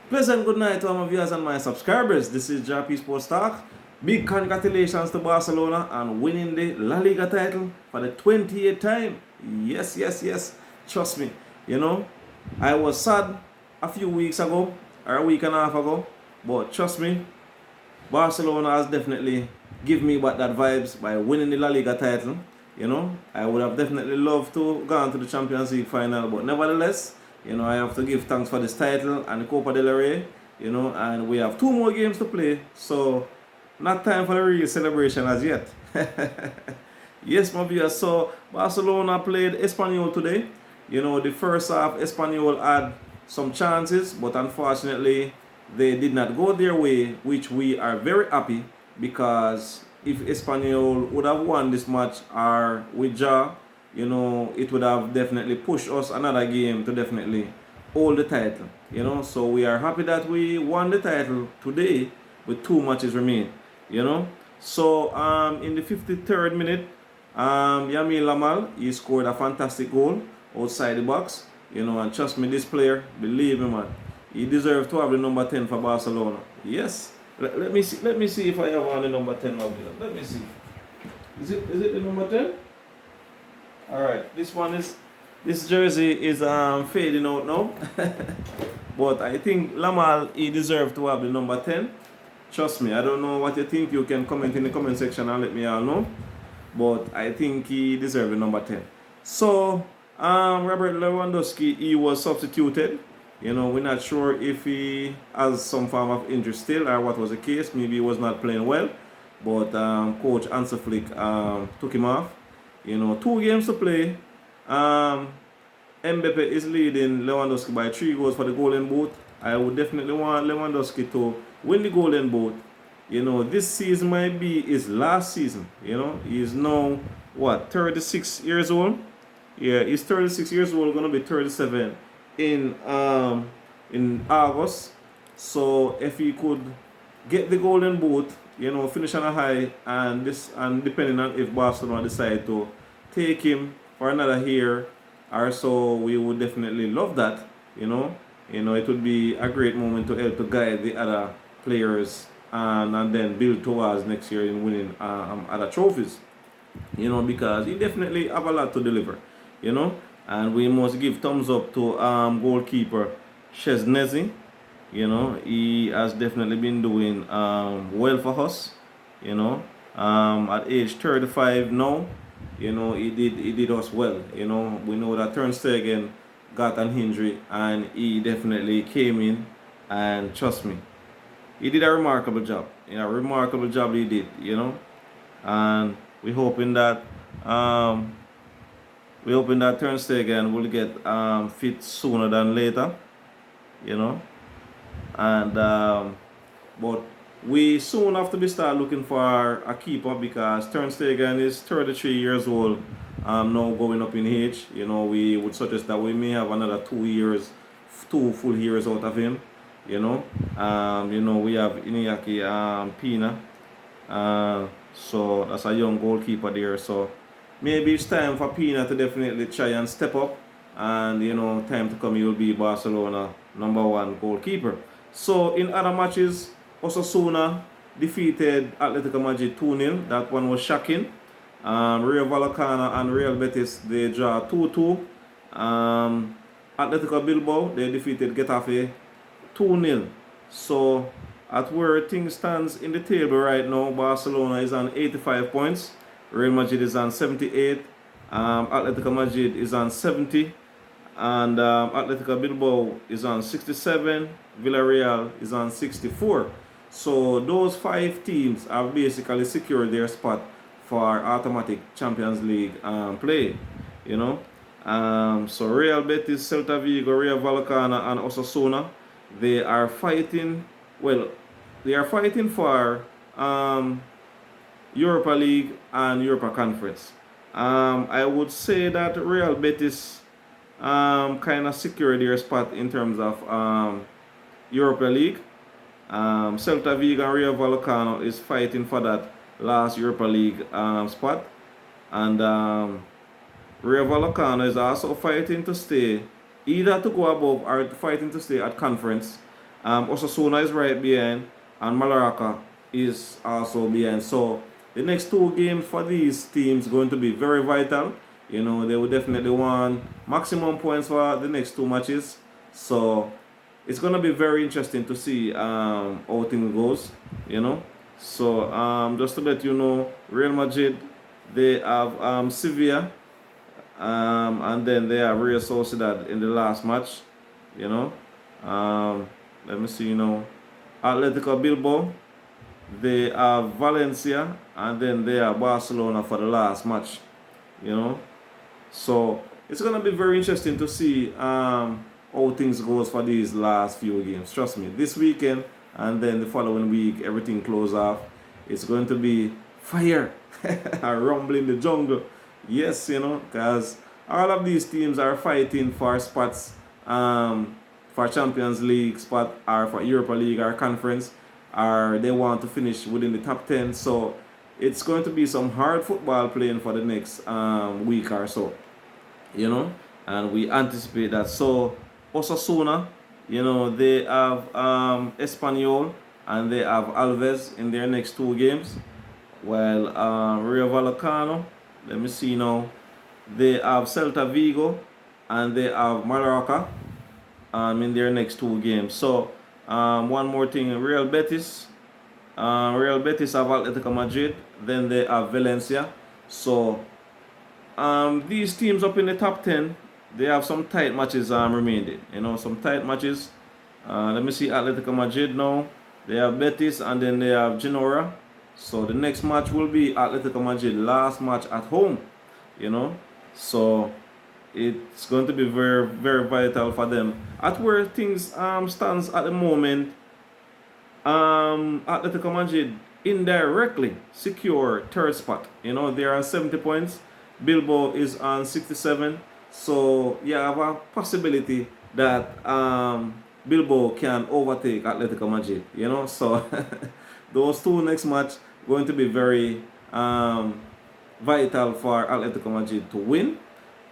Pleasant good night to all my viewers and my subscribers. This is Jah-P Sports Talk. Big congratulations to Barcelona on winning the La Liga title for the 28th time. Yes, yes, yes. Trust me. You know, I was sad a few weeks ago, or a week and a half ago, but trust me, Barcelona has definitely given me back that vibes by winning the La Liga title. You know, I would have definitely loved to go on to the Champions League final, but nevertheless, I have to give thanks for this title and the Copa del Rey. And we have two more games to play, so not time for the real celebration as yet. Yes, my viewers. So Barcelona played Espanyol today. The first half, Espanyol had some chances, but unfortunately, they did not go their way, which we are very happy because if Espanyol would have won this match or with Jah, it would have definitely pushed us another game to definitely hold the title. So we are happy that we won the title today with two matches remaining. So in the 53rd minute, Yamil Lamal, he scored a fantastic goal outside the box. And trust me, this player, believe me, man, he deserves to have the number 10 for Barcelona. Yes. Let me see. Let me see if I have on the number 10 now. Let me see. Is it the number 10? Alright. This jersey is fading out now. But I think Lamal, he deserves to have the number 10. Trust me. I don't know what you think. You can comment in the comment section and let me all know. But I think he deserves the number 10. So Robert Lewandowski, he was substituted. We're not sure if he has some form of injury still or what was the case. Maybe he was not playing well. But Coach Hansi Flick took him off. 2 games to play. Mbappe is leading Lewandowski by 3 goals for the Golden Boot. I would definitely want Lewandowski to win the Golden Boot. This season might be his last season. He is now, 36 years old? Yeah, he's 36 years old, going to be 37 in August. So if he could get the Golden Boot, finish on a high, and depending on if Barcelona decide to take him for another year or so, we would definitely love that. It would be a great moment to help to guide the other players and then build towards next year in winning other trophies. Because he definitely have a lot to deliver. And we must give thumbs up to goalkeeper Szczesny. He has definitely been doing well for us. At age 35 now, he did us well. We know that Ter Stegen got an injury and he definitely came in, and trust me, he did a remarkable job. A remarkable job he did. And we're hoping that Ter Stegen will get fit sooner than later, and but we soon have to start looking for a keeper because Ter Stegen is 33 years old, now going up in age. We would suggest that we may have another 2 full years out of him. We have Iñaki Pina, so that's a young goalkeeper there. So maybe it's time for Pina to definitely try and step up, and time to come he will be Barcelona #1 goalkeeper. So in other matches, Osasuna defeated Atletico Madrid 2-0. That one was shocking. Real Vallecano and Real Betis, they draw 2-2. Atletico Bilbao, they defeated Getafe 2-0. So at where things stands in the table right now, Barcelona is on 85 points. Real Madrid is on 78. Atletico Madrid is on 70. And Atletico Bilbao is on 67. Villarreal is on 64. So those 5 teams have basically secured their spot for automatic Champions League play. So Real Betis, Celta Vigo, Real Vallecano, and Osasuna, they are fighting. Well, they are fighting for Europa League and Europa Conference. I would say that Real Betis kind of secured their spot in terms of Europa League. Celta Vigo and Real Vallecano is fighting for that last Europa League spot, and Real Vallecano is also fighting to stay, either to go above or fighting to stay at conference. Osasuna is right behind, and Mallorca is also behind. So the next two games for these teams going to be very vital. You know, they will definitely want maximum points for the next two matches. So it's gonna be very interesting to see how things goes. You know. So just to let you know, Real Madrid, they have Sevilla, and then they have Real Sociedad in the last match. You know. Let me see. You know, Atletico Bilbao, they have Valencia, and then they have Barcelona for the last match. You know. So it's gonna be very interesting to see how things goes for these last few games. Trust me, this weekend and then the following week, everything close off. It's going to be fire, a rumble in the jungle. Yes, you know, because all of these teams are fighting for spots, for Champions League spot, or for Europa League or conference, or they want to finish within the top 10. So it's going to be some hard football playing for the next week or so, you know, and we anticipate that. So Osasuna, you know, they have Espanyol and they have Alves in their next two games. While Rio Vallecano, let me see now, they have Celta Vigo and they have Mallorca in their next two games. So one more thing, Real Betis have Atletico Madrid, then they have Valencia. So these teams up in the top 10, they have some tight matches remaining. You know, some tight matches. Let me see Atletico Madrid now. They have Betis and then they have Genoa. So the next match will be Atletico Madrid, last match at home. You know, so it's going to be very, very vital for them. At where things stands at the moment, Atletico Madrid indirectly secure third spot. You know, they are on 70 points. Bilbao is on 67. So you have a possibility that Bilbao can overtake Atletico Madrid. You know, so those two next match going to be very vital for Atletico Madrid to win,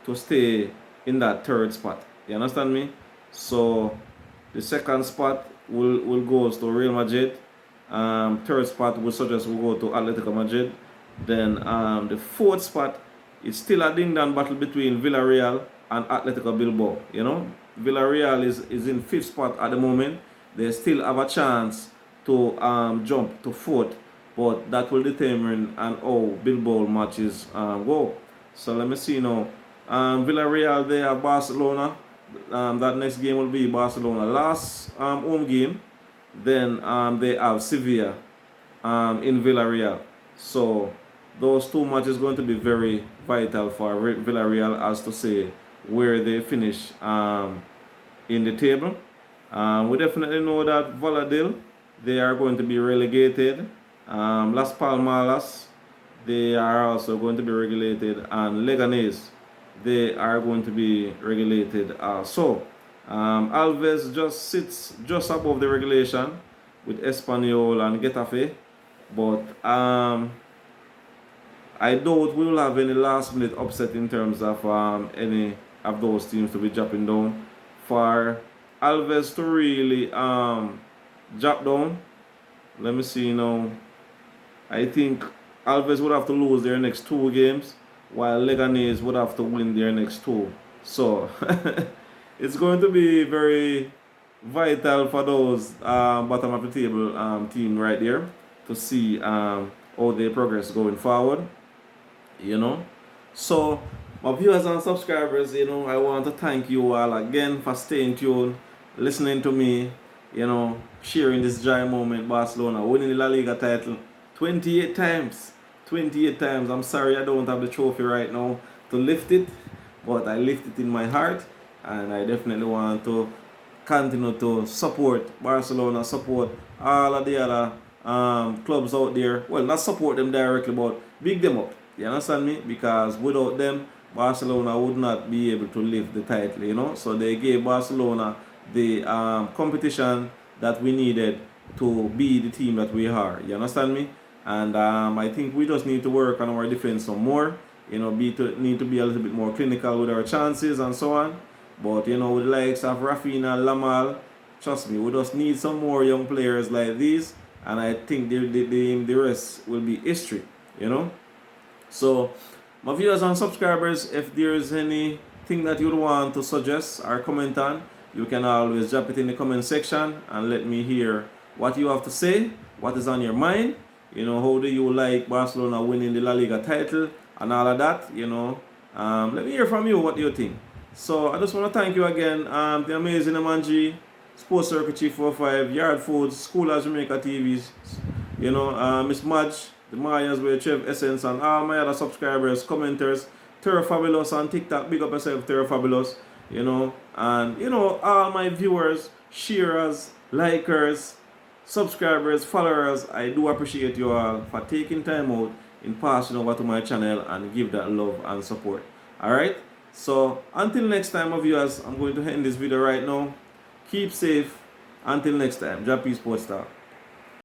to stay in that third spot. You understand me? So the second spot will go to Real Madrid. Third spot will suggest will go to Atletico Madrid. Then the fourth spot is still a ding-dong battle between Villarreal and Atletico Bilbao. You know, Villarreal is in fifth spot at the moment. They still have a chance to jump to fourth, but that will determine and how Bilbao matches go. So let me see now. Villarreal, they have Barcelona. That next game will be Barcelona last home game. Then they have Sevilla in Villarreal. So those two matches going to be very vital for Villarreal as to say where they finish in the table. We definitely know that Valladolid, they are going to be relegated. Las Palmas, they are also going to be regulated, and Leganés, they are going to be regulated also. Alves just sits just above the regulation with Espanyol and Getafe, but I doubt we will have any last minute upset in terms of any of those teams to be dropping down. For Alves to really drop down, let me see now. I think Alves would have to lose their next two games, while Leganés would have to win their next two. So it's going to be very vital for those bottom of the table team right there to see how they progress going forward. You know, so my viewers and subscribers, you know, I want to thank you all again for staying tuned, listening to me, you know, sharing this joy moment. Barcelona winning the La Liga title 28 times. 28 times. I'm sorry I don't have the trophy right now to lift it, but I lift it in my heart, and I definitely want to continue to support Barcelona, support all of the other clubs out there. Well, not support them directly, but big them up. You understand me? Because without them, Barcelona would not be able to lift the title, you know. So they gave Barcelona the competition that we needed to be the team that we are. You understand me? And I think we just need to work on our defense some more. You know, need to be a little bit more clinical with our chances and so on. But you know, with the likes of Rafinha, Lamal, Trust me, we just need some more young players like these, and I think the rest will be history, you know. So, my viewers and subscribers, if there's anything that you'd want to suggest or comment on, you can always drop it in the comment section and let me hear what you have to say, what is on your mind. You know, how do you like Barcelona winning the La Liga title and all of that, you know. Let me hear from you what you think. So, I just want to thank you again, the amazing Amanji, Sports Circle Chief 45, Yard Foods, School of Jamaica TVs, you know, Miss Madge, the Mayas with Chef Essence, and all my other subscribers, commenters, Terra Fabulous on TikTok, big up yourself, Terra Fabulous, you know, and, you know, all my viewers, sharers, likers, subscribers, followers, I do appreciate you all for taking time out in passing over to my channel and give that love and support. Alright, so until next time, my viewers, I'm going to end this video right now. Keep safe. Until next time, Jah-P Sports Star.